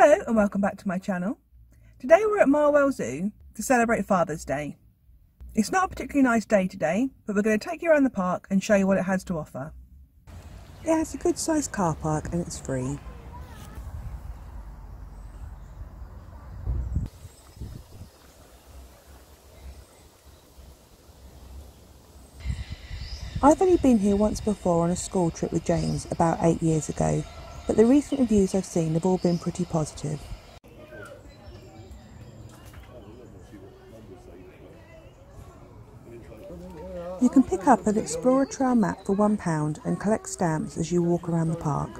Hello and welcome back to my channel. Today we're at Marwell Zoo to celebrate Father's Day. It's not a particularly nice day today, but we're going to take you around the park and show you what it has to offer. It has a good sized car park and it's free. I've only been here once before on a school trip with James about 8 years ago, but the recent reviews I've seen have all been pretty positive. You can pick up an Explorer Trail map for £1 and collect stamps as you walk around the park.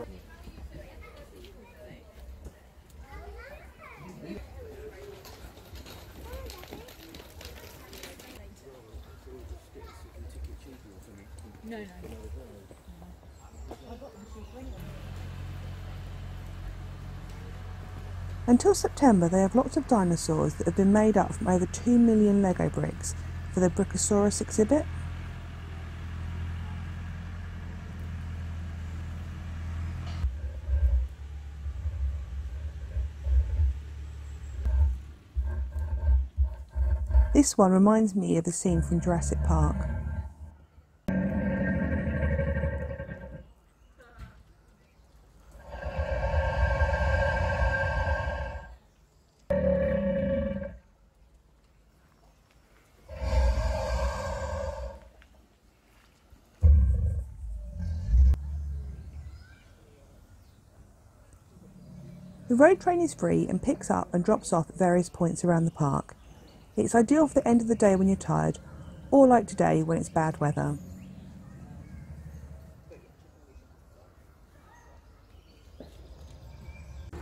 No. Until September they have lots of dinosaurs that have been made up from over 2 million Lego bricks for the Brickosaurus exhibit. This one reminds me of a scene from Jurassic Park. The road train is free and picks up and drops off at various points around the park. It's ideal for the end of the day when you're tired, or like today when it's bad weather.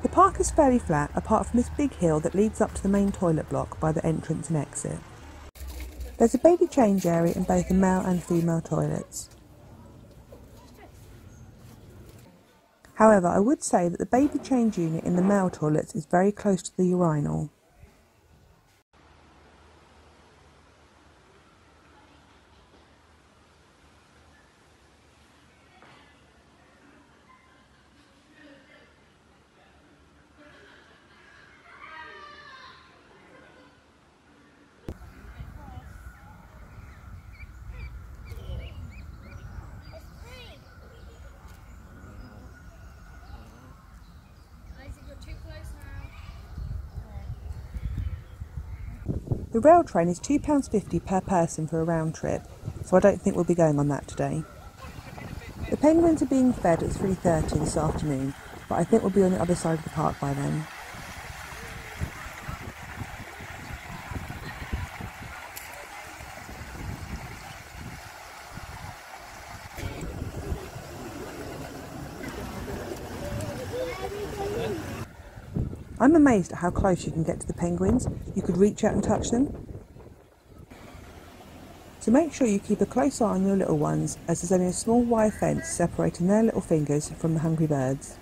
The park is fairly flat apart from this big hill that leads up to the main toilet block by the entrance and exit. There's a baby change area in both the male and female toilets. However, I would say that the baby change unit in the male toilets is very close to the urinal. The rail train is £2.50 per person for a round trip, so I don't think we'll be going on that today. The penguins are being fed at 3:30 this afternoon, but I think we'll be on the other side of the park by then. I'm amazed at how close you can get to the penguins. You could reach out and touch them. So make sure you keep a close eye on your little ones, as there's only a small wire fence separating their little fingers from the hungry birds.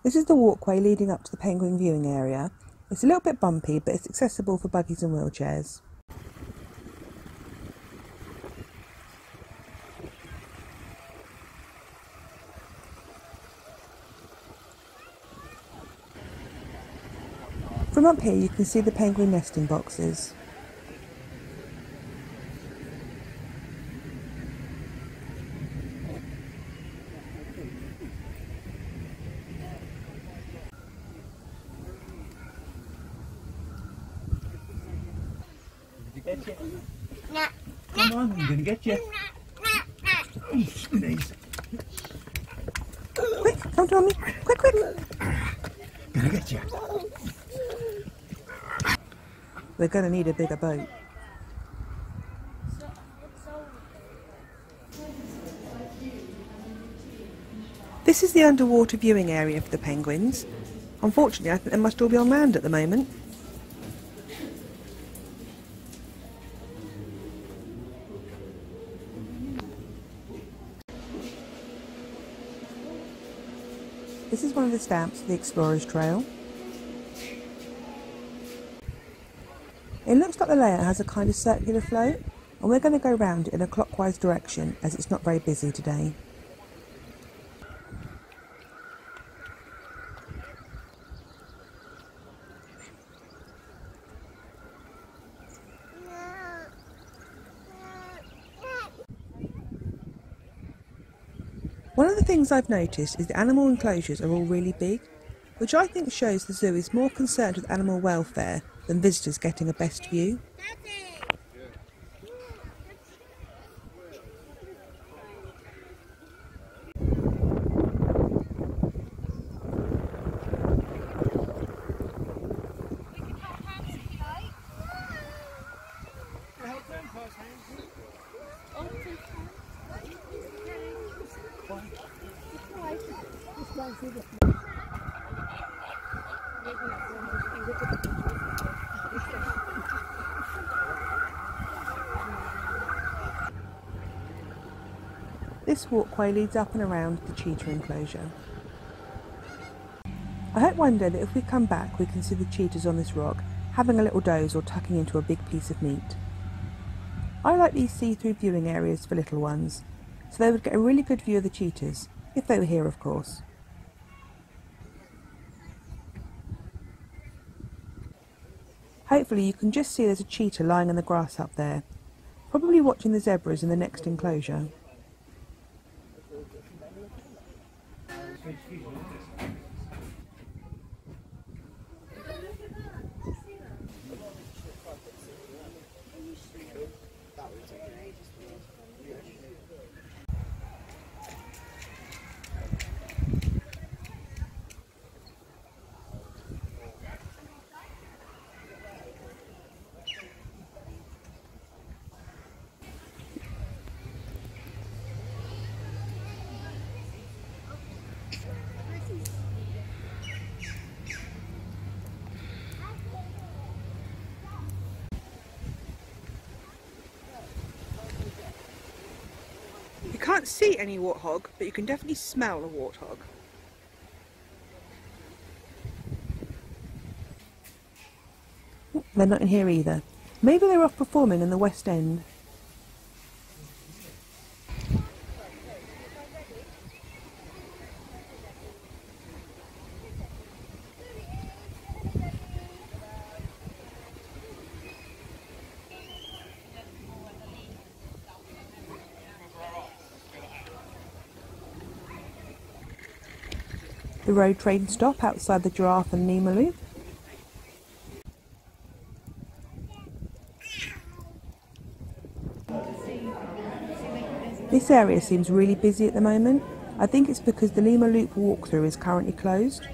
This is the walkway leading up to the penguin viewing area. It's a little bit bumpy, but it's accessible for buggies and wheelchairs. From up here you can see the penguin nesting boxes. Come on, I'm going to get you. Quick, come to mommy. Quick. Gonna get you. We're going to need a bigger boat. This is the underwater viewing area for the penguins. Unfortunately, I think they must all be on land at the moment. This is one of the stamps for the Explorer's Trail. It looks like the layout has a kind of circular float, and we're going to go round it in a clockwise direction as it's not very busy today. One of the things I've noticed is the animal enclosures are all really big, which I think shows the zoo is more concerned with animal welfare than visitors getting a best view. This walkway leads up and around the cheetah enclosure. I hope one day that if we come back we can see the cheetahs on this rock having a little doze or tucking into a big piece of meat. I like these see-through viewing areas for little ones, so they would get a really good view of the cheetahs, if they were here of course. Hopefully you can just see there's a cheetah lying in the grass up there, probably watching the zebras in the next enclosure. You can't see any warthog, but you can definitely smell a warthog. They're not in here either. Maybe they're off performing in the West End. The road train stop outside the giraffe and lemur loop. This area seems really busy at the moment. I think it's because the lemur loop walkthrough is currently closed.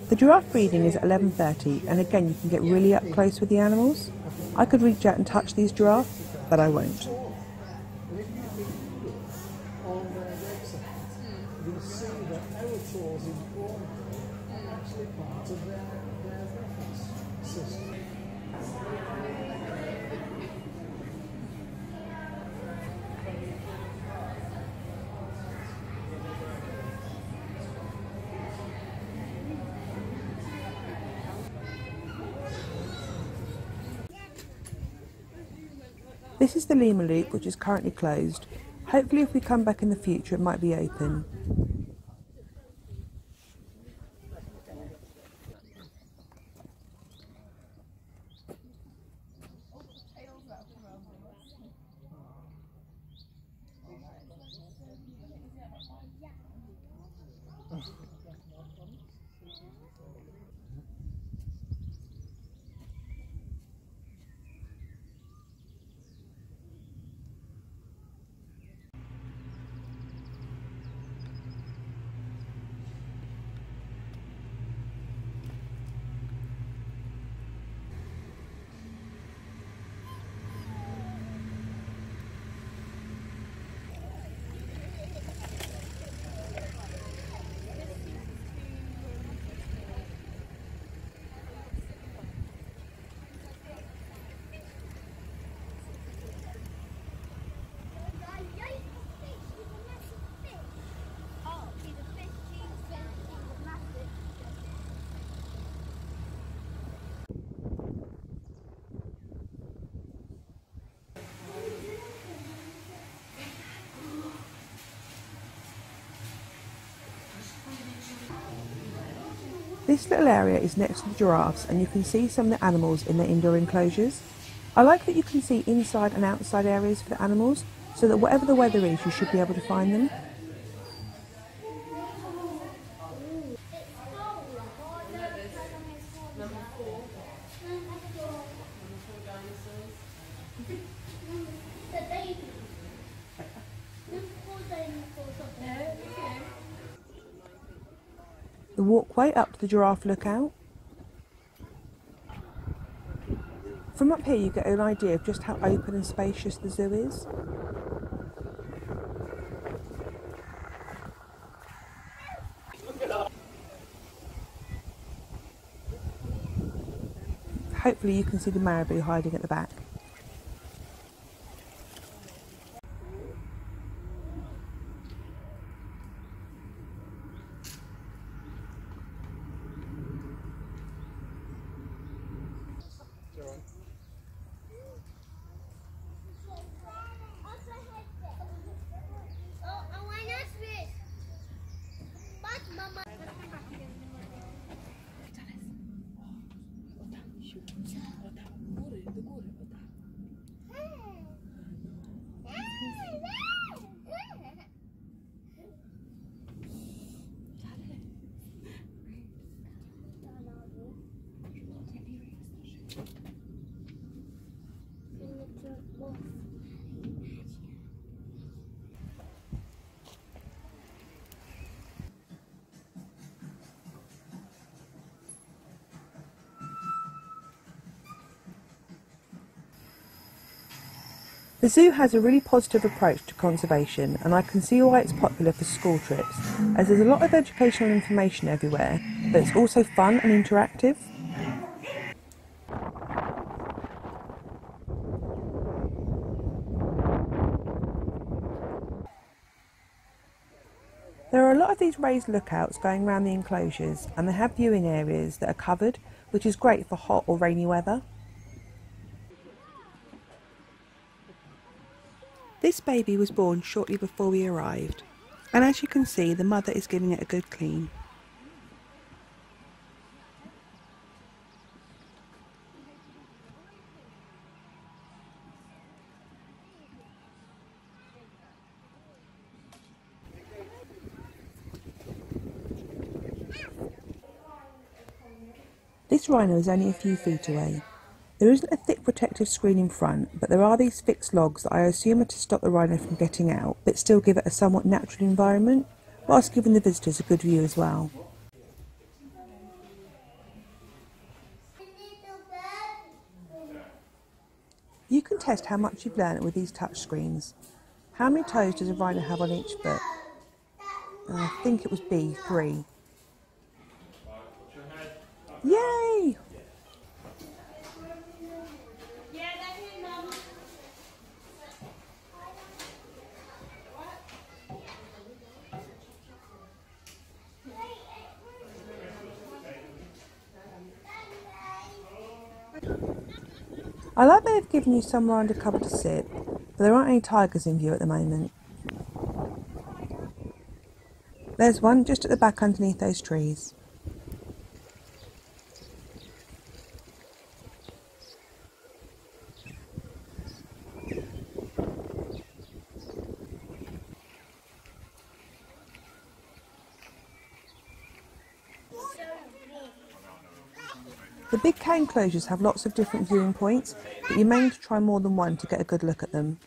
The giraffe breeding is at 11:30, and again you can get really up close with the animals. I could reach out and touch these giraffes, but I won't. This is the lemur loop, which is currently closed. Hopefully if we come back in the future it might be open. This little area is next to the giraffes and you can see some of the animals in their indoor enclosures. I like that you can see inside and outside areas for the animals, so that whatever the weather is you should be able to find them. The walkway up to the giraffe lookout. From up here you get an idea of just how open and spacious the zoo is. Hopefully you can see the marabou hiding at the back. The zoo has a really positive approach to conservation, and I can see why it's popular for school trips, as there's a lot of educational information everywhere, but it's also fun and interactive. There are a lot of these raised lookouts going around the enclosures, and they have viewing areas that are covered, which is great for hot or rainy weather. This baby was born shortly before we arrived, and as you can see, the mother is giving it a good clean. This rhino is only a few feet away. There isn't a thick protective screen in front, but there are these fixed logs that I assume are to stop the rhino from getting out, but still give it a somewhat natural environment, whilst giving the visitors a good view as well. You can test how much you've learned with these touch screens. How many toes does a rhino have on each foot? I think it was B, 3. Yay! I like they've given you somewhere under cover to sit, but there aren't any tigers in view at the moment. There's one just at the back underneath those trees. The big K enclosures have lots of different viewing points, but you may need to try more than one to get a good look at them.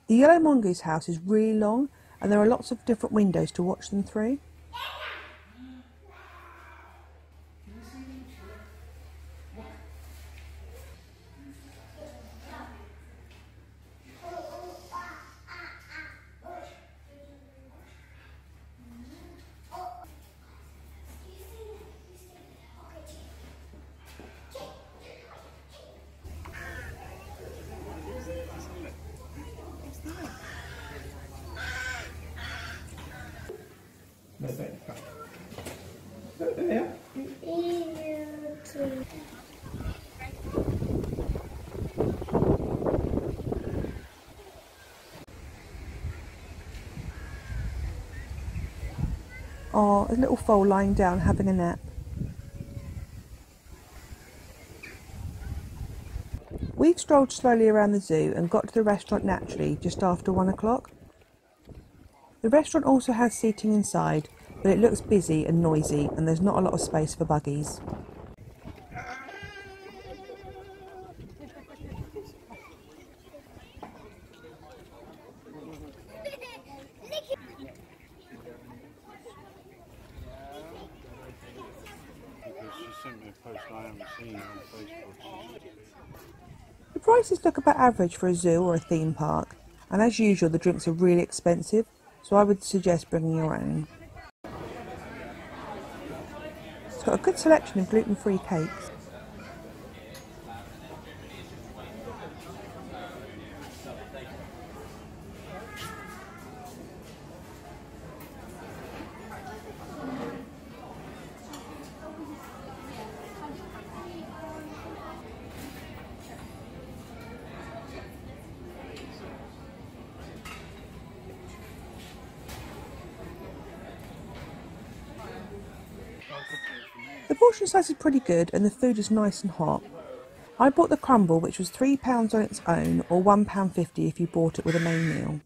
The yellow Mongoose House is really long, and there are lots of different windows to watch them through. There. Oh, a little foal lying down having a nap. We strolled slowly around the zoo and got to the restaurant naturally just after 1 o'clock. The restaurant also has seating inside, but it looks busy and noisy and there's not a lot of space for buggies. She sent me a post I haven't seen on Facebook. The prices look about average for a zoo or a theme park, and as usual the drinks are really expensive, so I would suggest bringing your own. It's got a good selection of gluten-free cakes. The portion size is pretty good and the food is nice and hot. I bought the crumble, which was £3 on its own, or £1.50 if you bought it with a main meal.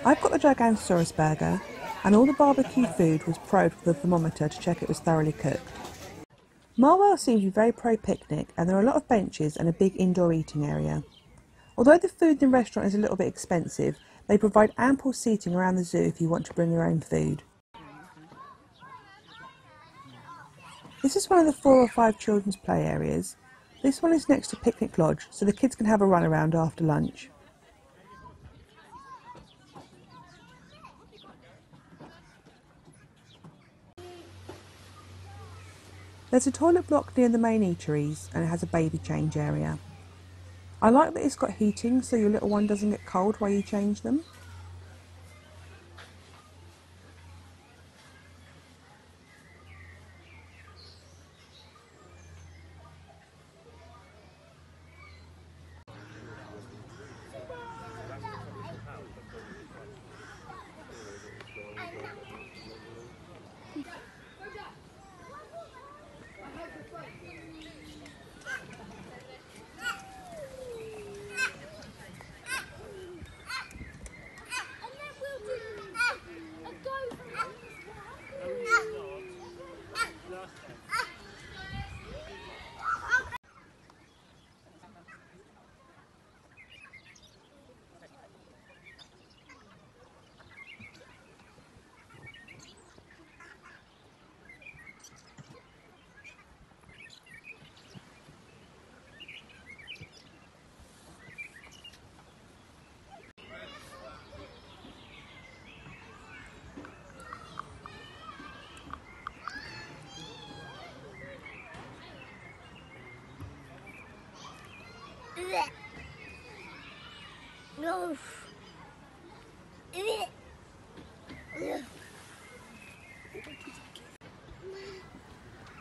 I've got the Gigantosaurus burger, and all the barbecue food was probed with a thermometer to check it was thoroughly cooked. Marwell seems to be very pro-picnic, and there are a lot of benches and a big indoor eating area. Although the food in the restaurant is a little bit expensive, they provide ample seating around the zoo if you want to bring your own food. This is one of the 4 or 5 children's play areas. This one is next to Picnic Lodge, so the kids can have a run around after lunch. There's a toilet block near the main eateries and it has a baby change area. I like that it's got heating so your little one doesn't get cold while you change them.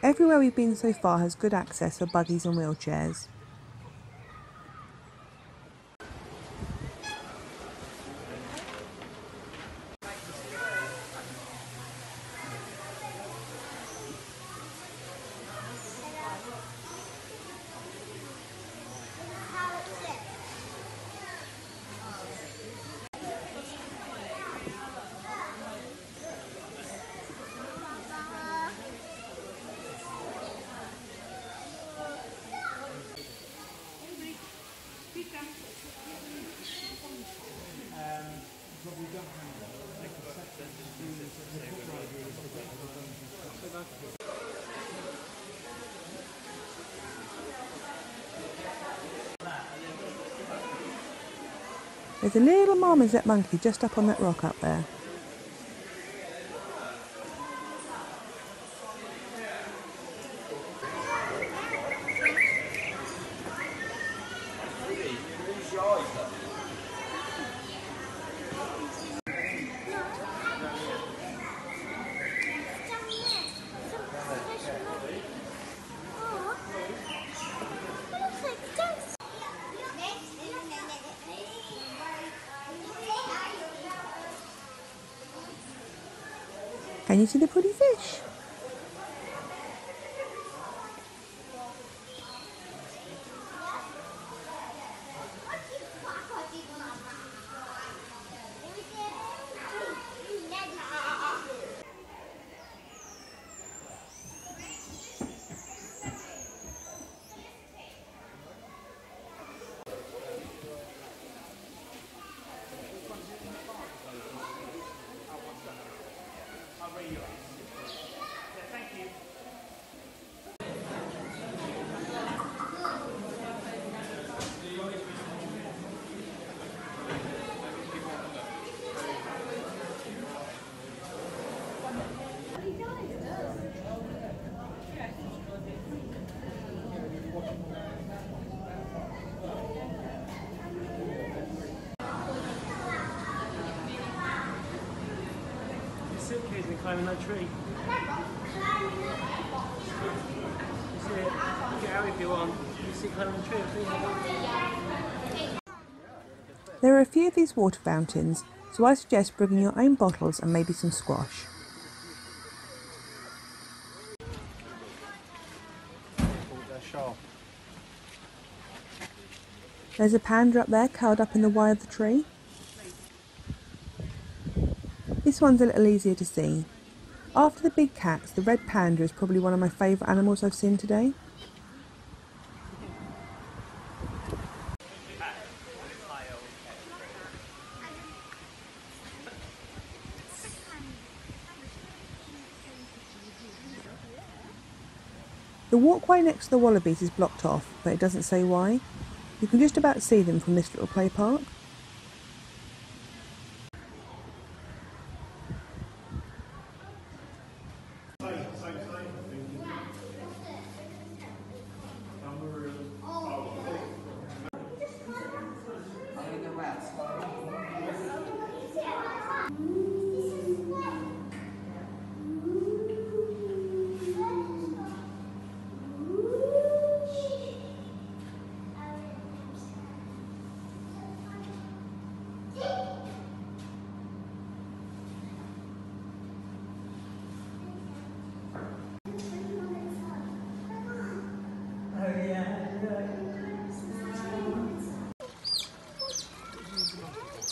Everywhere we've been so far has good access for buggies and wheelchairs. There's a little marmoset monkey just up on that rock up there. Can you see the pretty fish? Suitcase and climbing that tree. You see it? Get out if you want. You see climbing the tree. There are a few of these water fountains, so I suggest bringing your own bottles and maybe some squash. There's a panda up there curled up in the wire of the tree. This one's a little easier to see. After the big cats, the red panda is probably one of my favourite animals I've seen today. The walkway next to the wallabies is blocked off, but it doesn't say why. You can just about see them from this little play park.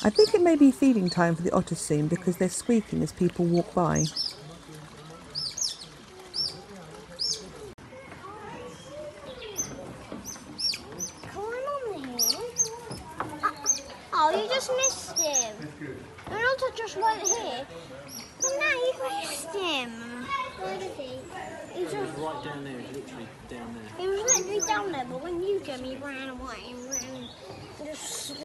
I think it may be feeding time for the otters soon because they're squeaking as people walk by. Oh, you just missed him. You're not just right here. But now you missed him. Where is he? He was right down there, literally down there. He was literally down there, but when you came, he ran away and ran. Just...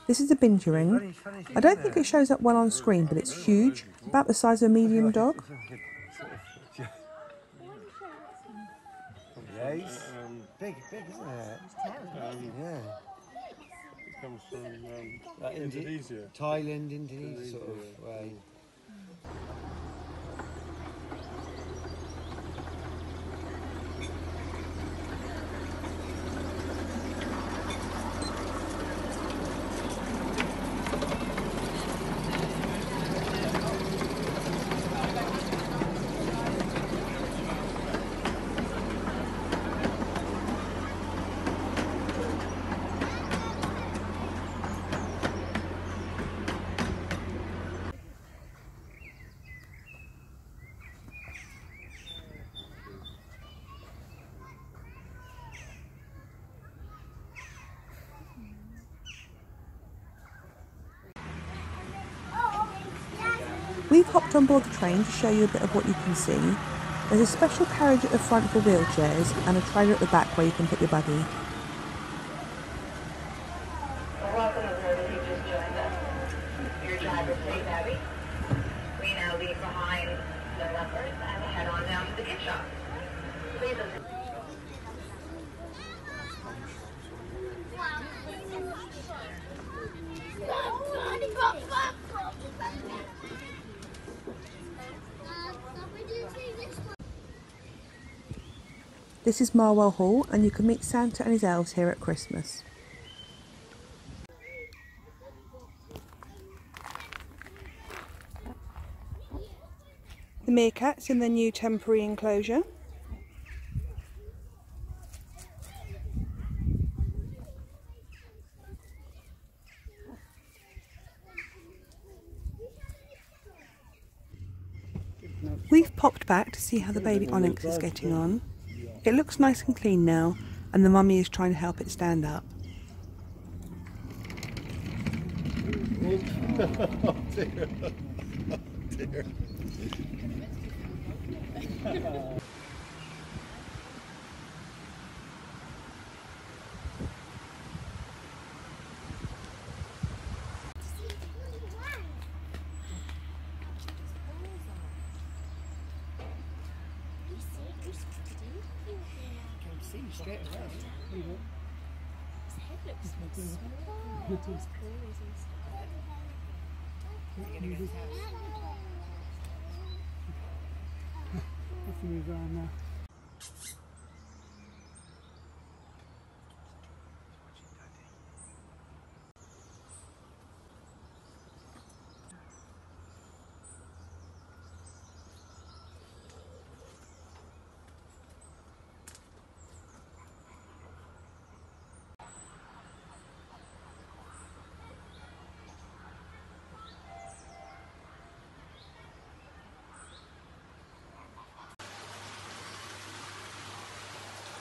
This is a binge ring. I don't think it shows up well on screen, but it's huge, about the size of a medium dog. Yeah, he's big, isn't it? Yeah. It comes from Like Indonesia. Thailand, Indonesia sort of way. We've hopped on board the train to show you a bit of what you can see. There's a special carriage at the front for wheelchairs and a trailer at the back where you can put your buggy. Welcome aboard if you just joined us. Your driver, please, Abby. We now leave behind the leopards and head on down to the gift shop. Please listen. This is Marwell Hall, and you can meet Santa and his elves here at Christmas. The meerkats in their new temporary enclosure. We've popped back to see how the baby onyx is getting on. It looks nice and clean now, and the mummy is trying to help it stand up. Oh dear. Oh dear. Straight away. His head looks small. Let's move on now.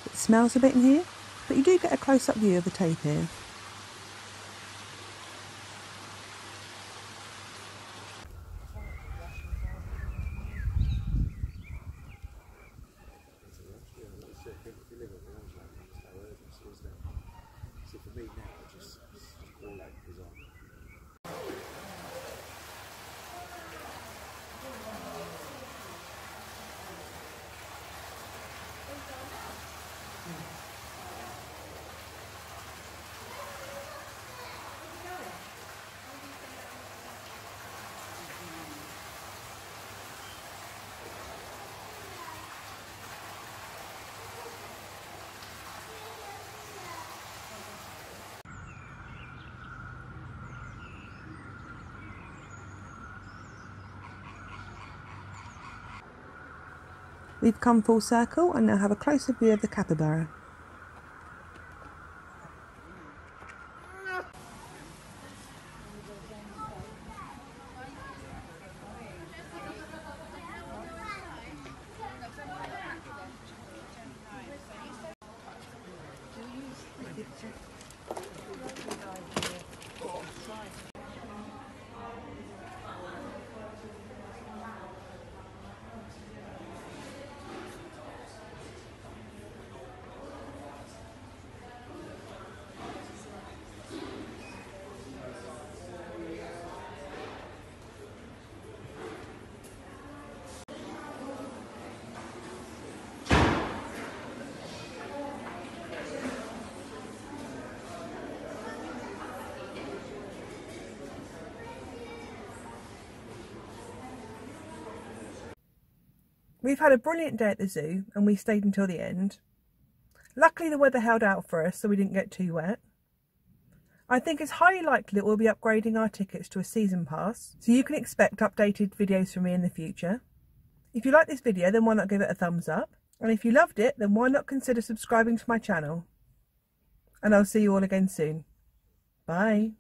It smells a bit in here, but you do get a close-up view of the tapir. We've come full circle and now have a closer view of the capybara. We've had a brilliant day at the zoo and we stayed until the end. Luckily the weather held out for us so we didn't get too wet. I think it's highly likely that we'll be upgrading our tickets to a season pass, so you can expect updated videos from me in the future. If you like this video, then why not give it a thumbs up? And if you loved it, then why not consider subscribing to my channel? And I'll see you all again soon. Bye.